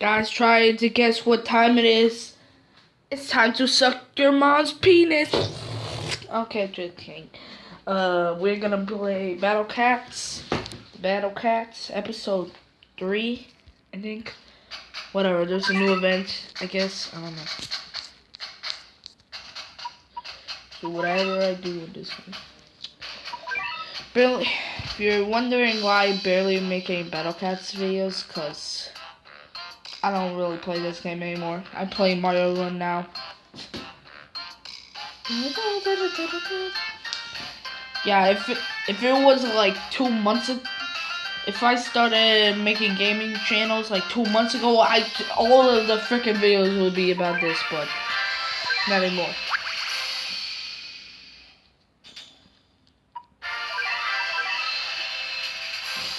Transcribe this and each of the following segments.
Guys, try to guess what time it is. It's time to suck your mom's penis. Okay, just kidding. We're gonna play Battle Cats. Battle Cats, episode 3, I think. Whatever, there's a new event, I guess. I don't know. So whatever I do with this one. Barely, if you're wondering why I barely make any Battle Cats videos, cause I don't really play this game anymore. I play Mario Run now. Yeah, if it was like 2 months ago, if I started making gaming channels like 2 months ago, all of the freaking videos would be about this, but not anymore.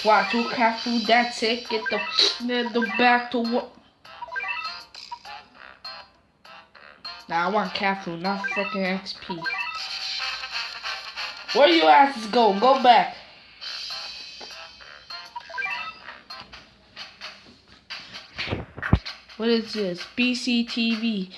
Wow, 2 cat food, that's it. Get the back to what? Nah, I want cat food, not freaking XP. Where you asses go? Go back. What is this? BCTV,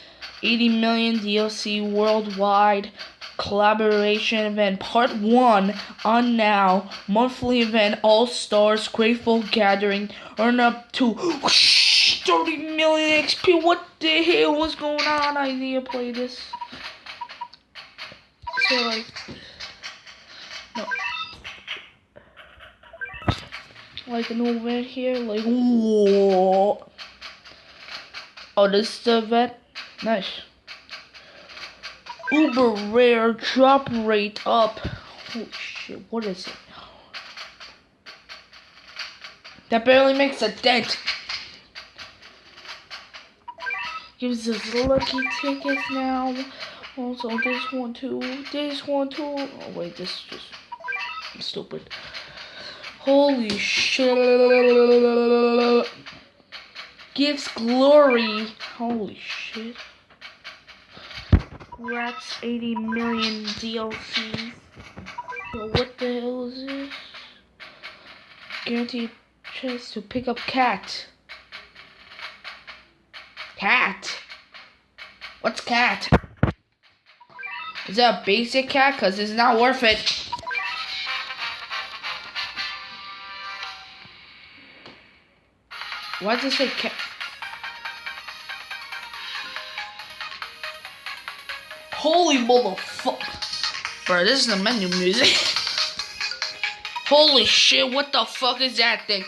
80 million DLC worldwide collaboration event, part 1 on now. Monthly event, All Stars, Grateful Gathering, earn up to 30 million XP. What the hell was going on? I need to play this. So like, no. Like a new event here, like, whoa. Oh, this is the event? Nice. Uber rare drop rate up. Holy shit, what is it? That barely makes a dent. Gives us lucky tickets now. Also, this one too. This one too. Oh, wait, this is just stupid. Holy shit. Gives glory. Holy shit. Rats 80 million DLC. Well, what the hell is this? Guaranteed chance to pick up cat. Cat? What's cat? Is that a basic cat? Cause it's not worth it. Why does it say cat? Holy motherfucker. Bro, this is the menu music. Holy shit, what the fuck is that thing?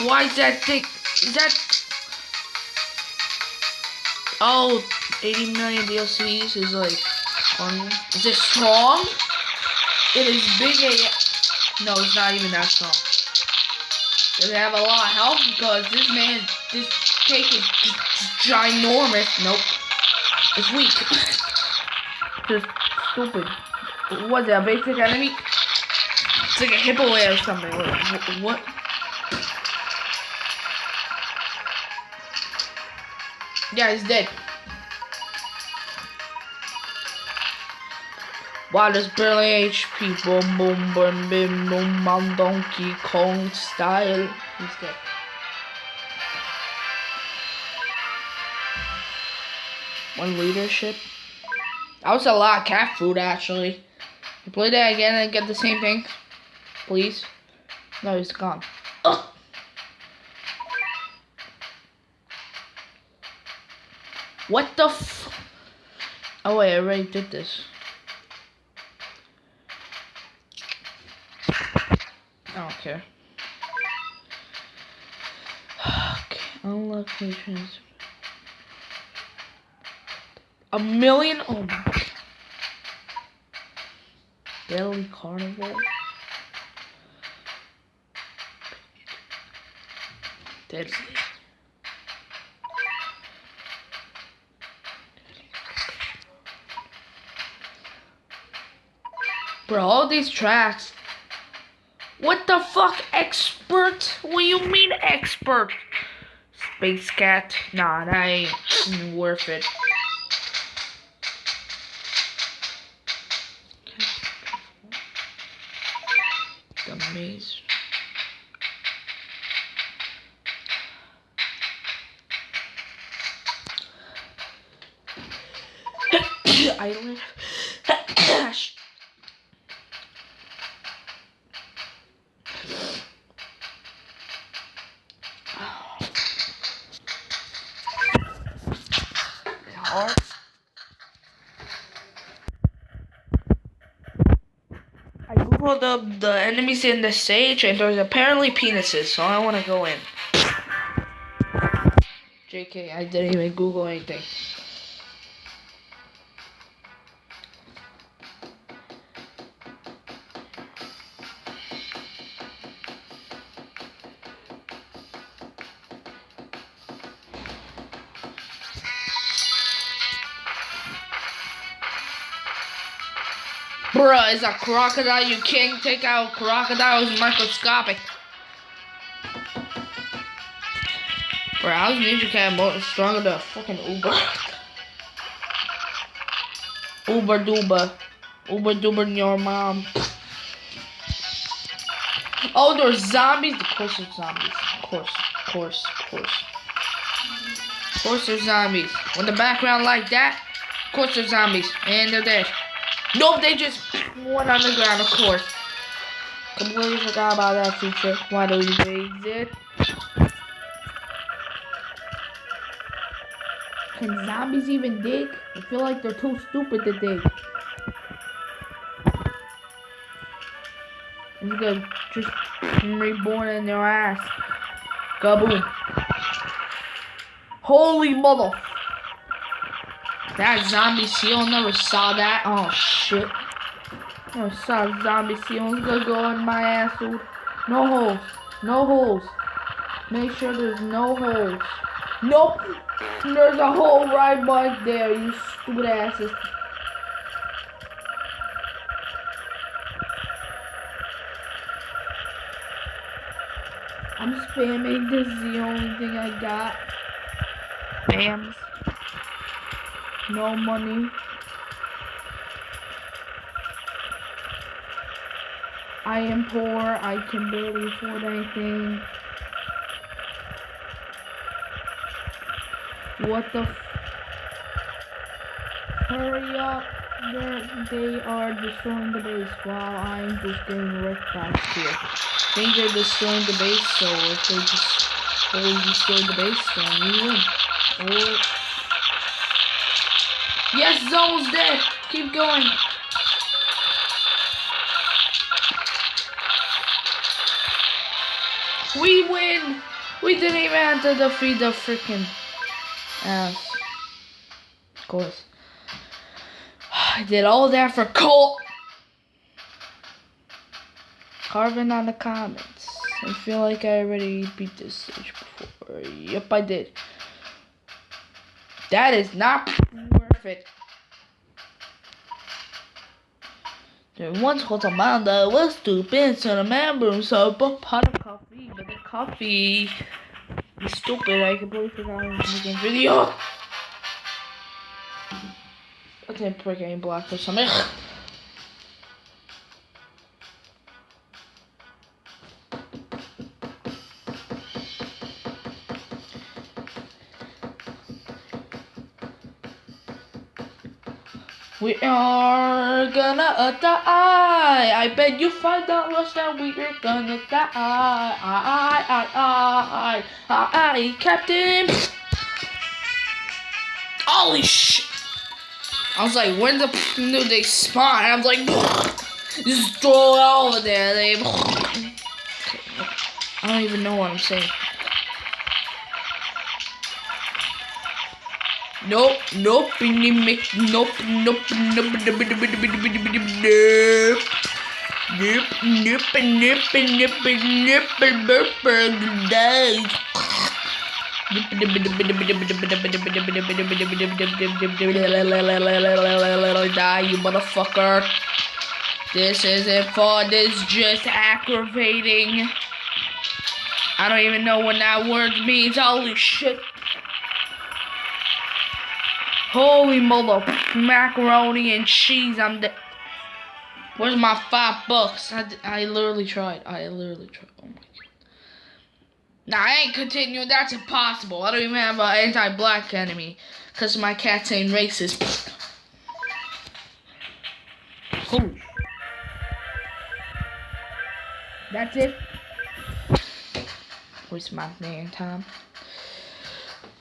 Why is that thing? Is that... Oh, 80 million DLCs is like... Is it strong? It is big AF. No, it's not even that strong. Does it have a lot of health? Because this cake is ginormous. Nope. It's weak. Just stupid. What's that, a basic enemy? It's like a hippo or something. What? Yeah, he's dead. Wow, there's barely HP. Boom, boom, boom, boom, boom, boom, Donkey Kong style. He's dead. One leadership. That was a lot of cat food, actually. You play that again and get the same thing? Please? No, he's gone. Ugh. What the f... Oh wait, I already did this. I don't care. Okay, unlock missions. 1 million? Oh my god. Deadly Carnival. Deadly. Bro, all these tracks. What the fuck, expert? What do you mean expert? Space Cat? Nah, that ain't worth it. The maze. I live. Hard. I googled the enemies in the stage, and there's apparently penises, so I want to go in. JK, I didn't even Google anything. Bruh, it's a crocodile. You can't take out crocodiles microscopic. Bruh, how's Ninja Cat more stronger than a fucking Uber? Uber Duber. Uber Duber your mom. Oh, there's zombies. Of course there's zombies. Of course. Of course there's zombies. When the background like that, of course there's zombies. And they're dead. Nope, they just went on the ground, of course. Completely forgot about that feature. Why do they exist? Can zombies even dig? I feel like they're too stupid to dig. And they're just reborn in their ass. Kaboom. Holy mother. That zombie seal, never saw that. Oh shit. Never saw a zombie seal. It's gonna go in my ass, dude. No holes. No holes. Make sure there's no holes. Nope. There's a hole right back there, you stupid asses. I'm spamming. This is the only thing I got. Spams. No money. I am poor. I can barely afford anything. What the Hurry up. They are destroying the base while I'm just getting wrecked back here. I think they're destroying the base, so if they just fully destroy the base, then we win. Or... Yes, Zone's dead! Keep going! We win! We didn't even have to defeat the freaking ass. Of course. I did all that for Colt! Carving on the comments. I feel like I already beat this stage before. Yep, I did. That is not worth it. There once was a man that was stupid, so the man brewed so a pot of coffee, but the coffee is stupid. I completely forgot I was making a video. I can't break any block or something. We are gonna die. I bet you $5 that we are gonna die. I, Captain. Holy shit! I was like, when the do they spawn? I was like, just throw it over there. They. I don't even know what I'm saying. Nope, nope, nope, nope, nope, die, you motherfucker. This isn't fun, this is just aggravating. I don't even know what that word means, holy shit. Holy mother macaroni and cheese, I'm dead. Where's my $5? I literally tried. Oh my god. Nah, I ain't continuing. That's impossible. I don't even have an anti-black enemy. Because my cats ain't racist. That's it. Waste my damn time.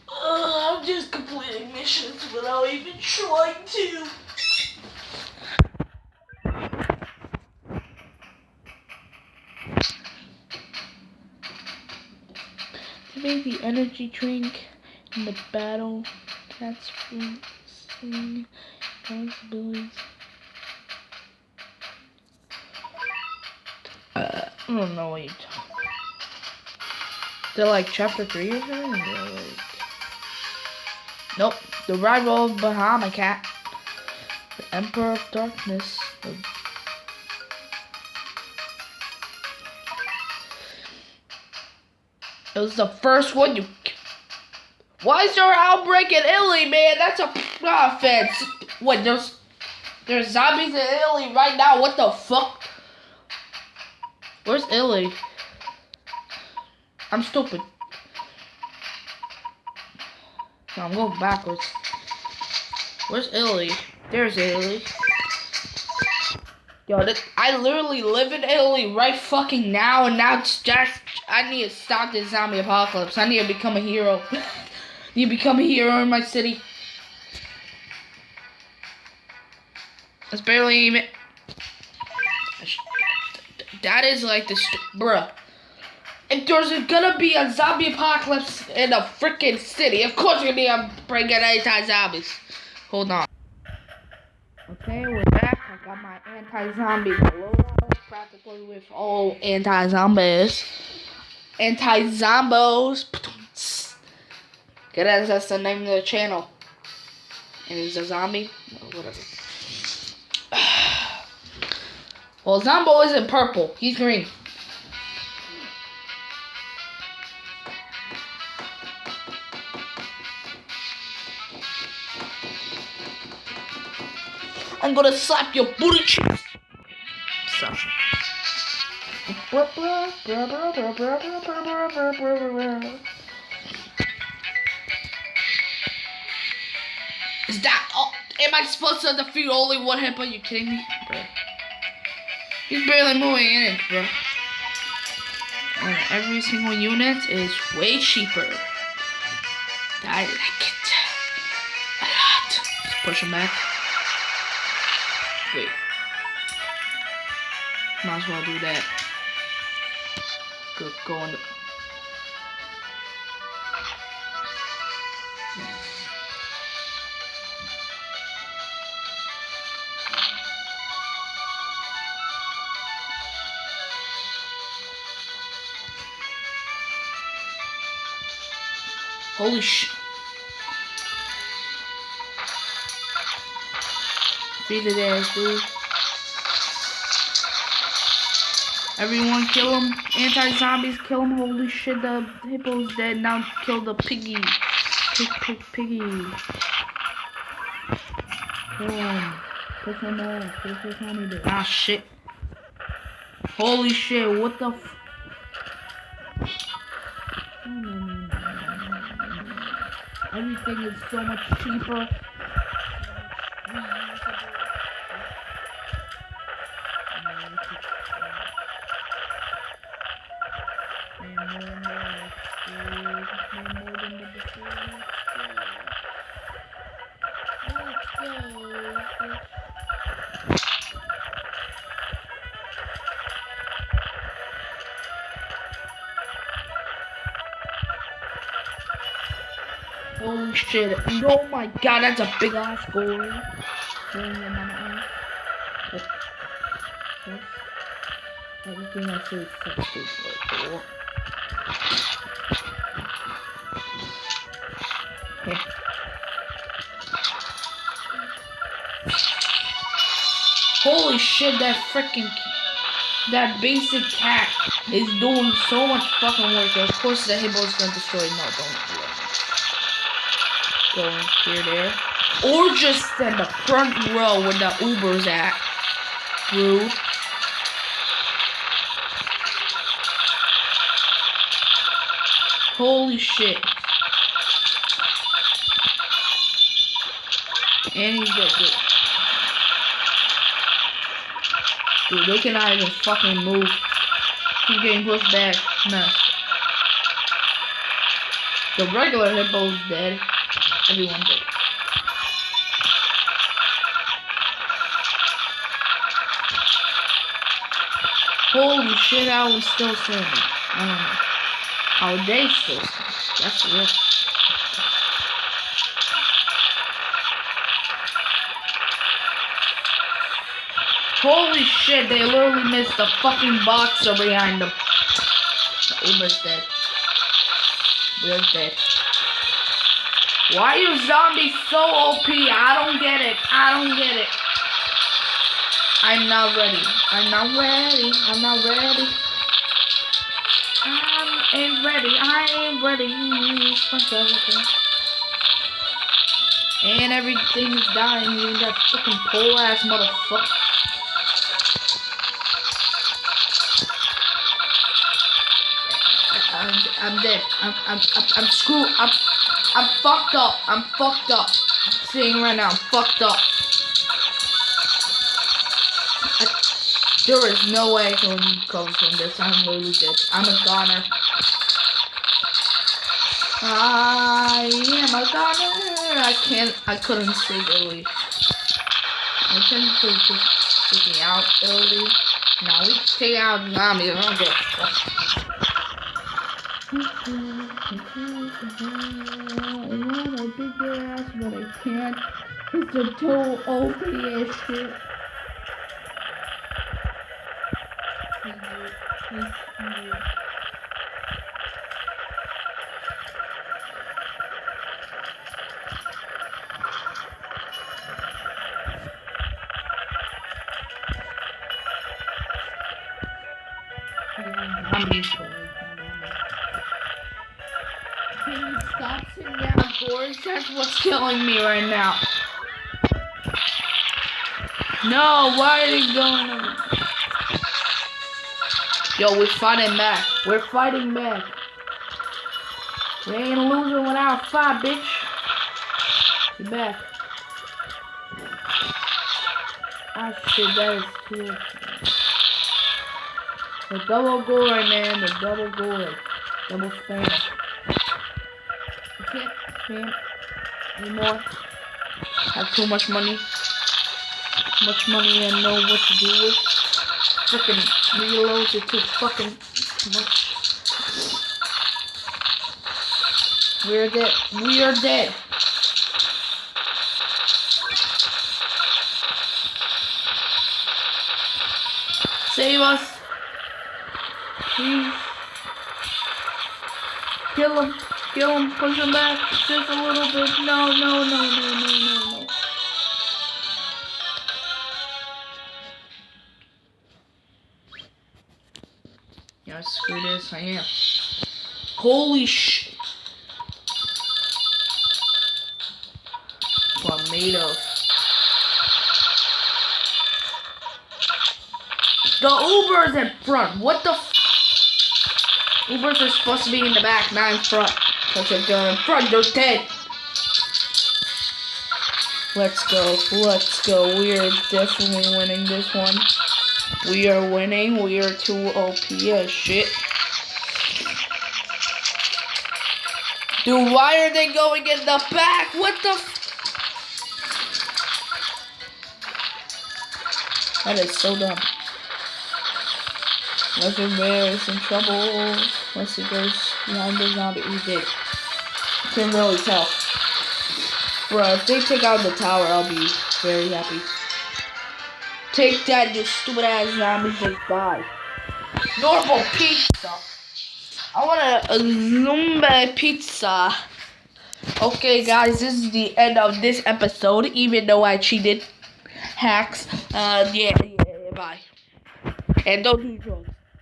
I'm just completing missions without even trying to. To make the energy drink in the battle, that's sing, possibilities. I don't know what you're talking about. They're like chapter 3 or something? Like... Nope. The rival of Bahama Cat. The Emperor of Darkness. It was the first one you... Why is there an outbreak in Italy, man? That's a offense. What, there's zombies in Italy right now? What the fuck? Where's Italy? I'm stupid. No, I'm going backwards. Where's Italy? There's Italy. Yo, I literally live in Italy right fucking now, and now it's just... I need to stop this zombie apocalypse. I need to become a hero. Need to become a hero in my city. That's barely even... That is like the... Bruh. If there's gonna be a zombie apocalypse in a freaking city, of course you're gonna be bringing anti-zombies. Hold on. Okay, we're back. I got my anti-zombie loadout, practically with all anti-zombies. Anti-zombos. Get it, that's the name of the channel. And it's a zombie? No, whatever. Well, Zombo isn't purple. He's green. I'm gonna slap your booty cheeks. Stop. Is that all? Am I supposed to defeat only one hit? Are you kidding me, bro? He's barely moving in it, bro. And every single unit is way cheaper. I like it a lot. Just push him back. Wait. Might as well do that. Go on the... Holy shit. Beat his ass, dude. Everyone kill him. Anti-zombies kill him. Holy shit, the hippo's dead. Now kill the piggy. Piggy. Kill him. Push him off. Push his homie there. Ah, shit. Holy shit, what the f... Everything is so much cheaper. Holy shit. Oh my god, that's a big ass goal. Everything I say is successful. Okay. Holy shit, that basic cat is doing so much fucking work. Of course the hippo's gonna destroy. No, don't do it. Go here, there. Or just in the front row where the Uber's at. Rude. Holy shit. And he's good. Dude, they cannot even fucking move. He's getting pushed back. No. The regular hippo's dead. Everyone dead. Holy shit, how are we still standing? I don't know. How are they still standing? That's real. Holy shit, they literally missed the fucking boxer behind them. The Uber's dead. We're dead. Why are you zombies so OP? I don't get it. I don't get it. I'm not ready. I'm not ready. I'm not ready. I ain't ready. I ain't ready. And everything is dying. Even that fucking pole ass motherfucker. I'm dead. I'm screwed. I'm fucked up. I'm fucked up. I'm saying right now, I'm fucked up. There is no way I can recover from this. I'm literally dead. I'm a goner. I am a goner. I couldn't save early. I technically just taking out early. Now we take out zombies. I don't give a fuck. I want to beat your ass, but I can't. It's a total OP as shit. Can you stop sitting down, boys? That's what's killing me right now. No, why are they going over? Yo, we're fighting back. We're fighting back. We ain't losing without a fight, bitch. Get back. Ah, shit, that is cool. The double gore, man. The double gore. Double spam. I can't spam anymore. I have too much money. Too much money and know what to do with. Freaking reloads are too fucking much. We're dead. We are dead. Save us. Please. Kill him. Kill him. Push him back. Just a little bit. No, no, no, no, no, no, no. Yeah, screw this. I am. Holy shit. What I'm made of. The Uber's in front. What the f? Ubers are supposed to be in the back, not in front. Because if they're in front, they're dead. Let's go. Let's go. We are definitely winning this one. We are winning. We are too OP as shit. Dude, why are they going in the back? What the f? That is so dumb. Leopard Bear is in trouble. Once he goes behind the zombie, he did. I can't really tell. Bro, if they take out the tower, I'll be very happy. Take that, you stupid ass zombie, just die. Normal pizza. I want a Zumba pizza. Okay, guys, this is the end of this episode, even though I cheated. Hacks. Yeah, bye. And don't do drugs.